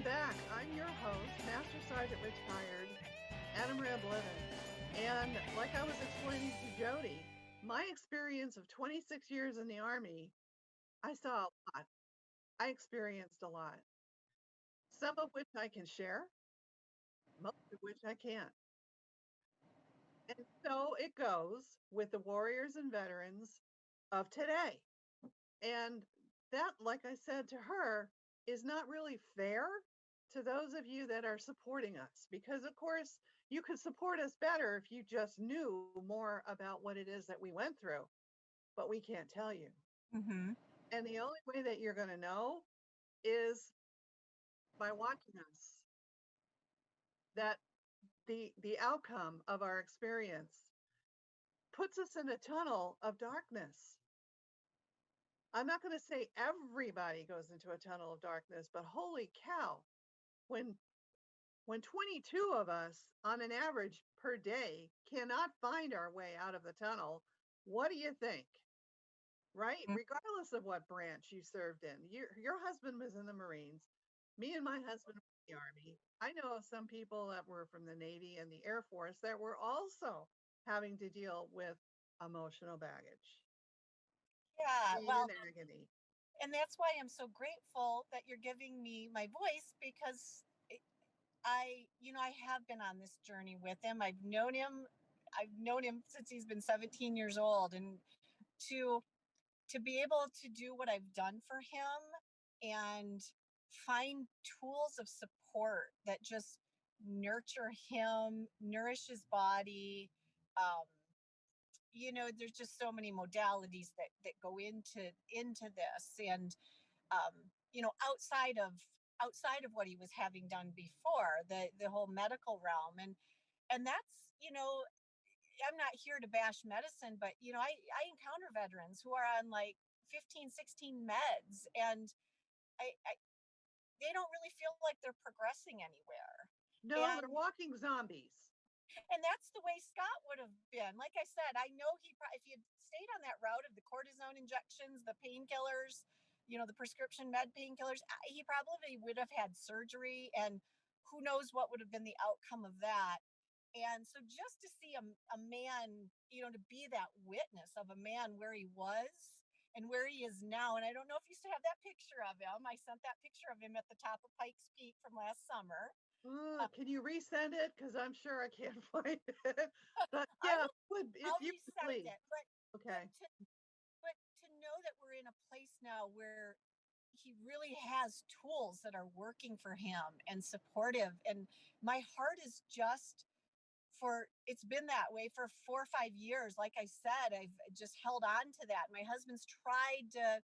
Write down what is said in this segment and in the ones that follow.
back. I'm your host, Master Sergeant Retired, Adam Ramblevin. And like I was explaining to Jody, my experience of 26 years in the Army, I saw a lot. I experienced a lot. Some of which I can share, most of which I can't. And so it goes with the warriors and veterans of today. And that, like I said to her, is not really fair to those of you that are supporting us. Because, of course, you could support us better if you just knew more about what it is that we went through, but we can't tell you. Mm-hmm. And the only way that you're going to know is by watching us, that the outcome of our experience puts us in a tunnel of darkness. I'm not going to say everybody goes into a tunnel of darkness, but holy cow, when when 22 of us on an average per day cannot find our way out of the tunnel, what do you think? Right? Regardless of what branch you served in. Your husband was in the Marines. Me and my husband were in the Army. I know of some people that were from the Navy and the Air Force that were also having to deal with emotional baggage, Yeah, pain well, and agony. and that's why I'm so grateful that you're giving me my voice because I have been on this journey with him. I've known him since he's been 17 years old, and to to be able to do what I've done for him and find tools of support that just nurture him, nourish his body. Um, there's just so many modalities that go into this, and um, outside of what he was having done before, the whole medical realm, and that's I'm not here to bash medicine, but I encounter veterans who are on like 15, 16 meds, and I they don't really feel like they're progressing anywhere. No, they're And walking zombies. and that's the way Scott would have been. Like I said, I know if he had stayed on that route of the cortisone injections, the painkillers, the prescription med painkillers, he probably would have had surgery, and who knows what would have been the outcome of that. And so just to see a man, to be that witness of a man where he was and where he is now. And I don't know if you still have that picture of him. I sent that picture of him at the top of Pikes Peak from last summer. Can you resend it? Because I'm sure I can't find it. But I yeah, will would if I'll you could, resend please. it. But Okay. to know that we're in a place now where he really has tools that are working for him and supportive, and my heart is just for it's been that way for 4 or 5 years. Like I said, I've just held on to that. My husband's tried to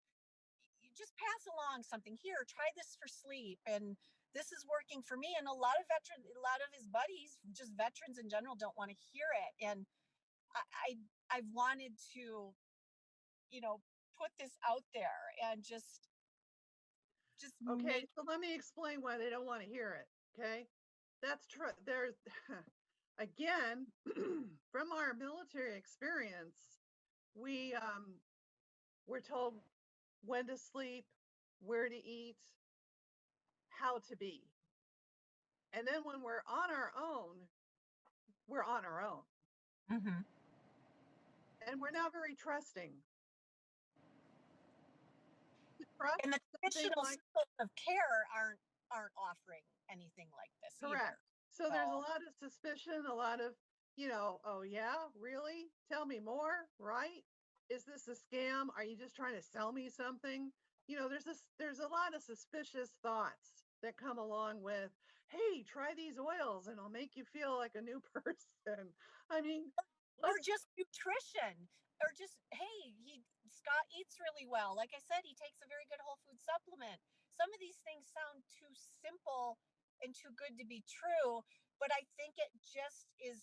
just pass along something here, try this for sleep, and this is working for me. And a lot of his buddies, just veterans in general, don't want to hear it. And I've wanted to, you know, put this out there and just Okay, make. so let me explain why they don't want to hear it. Okay, that's true. There's again from our military experience, we we're told when to sleep, where to eat, how to be, and then when we're on our own, we're on our own, Mhm. and we're not very trusting. To trust And the something traditional like systems of care aren't offering anything like this correct. either. So there's a So lot of suspicion, a lot of, oh yeah, really? Tell me more, right? Is this a scam? Are you just trying to sell me something? There's a lot of suspicious thoughts that come along with, hey, try these oils and I'll make you feel like a new person. I mean, or let's just nutrition, or just, hey, he Scott eats really well. Like I said, he takes a very good whole food supplement. Some of these things sound too simple and too good to be true, but I think it just is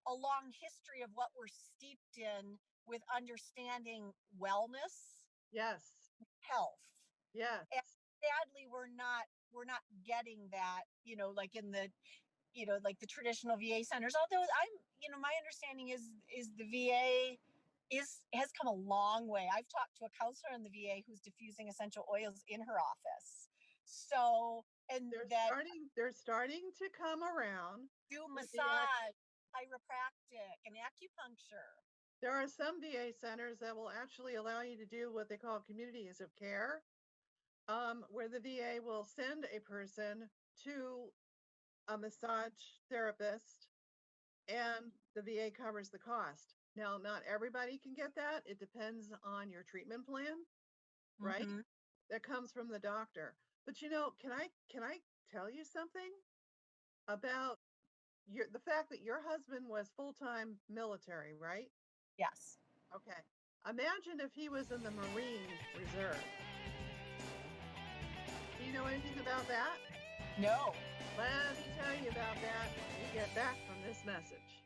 a long history of what we're steeped in with understanding wellness, yes, health. And yes. sadly, we're not getting that, like in the like the traditional VA centers. Although my understanding is the VA has come a long way. I've talked to a counselor in the VA who's diffusing essential oils in her office. So And They're that starting to come around. do with the massage, chiropractic, and acupuncture. There are some VA centers that will actually allow you to do what they call communities of care, where the VA will send a person to a massage therapist and the VA covers the cost. Now, not everybody can get that. It depends on your treatment plan, right? Mhm. That comes from the doctor. But you know, can I tell you something about the fact that your husband was full-time military, right? Yes. Okay. Imagine if he was in the Marine Reserve. Do you know anything about that? No. Let me tell you about that when we get back from this message.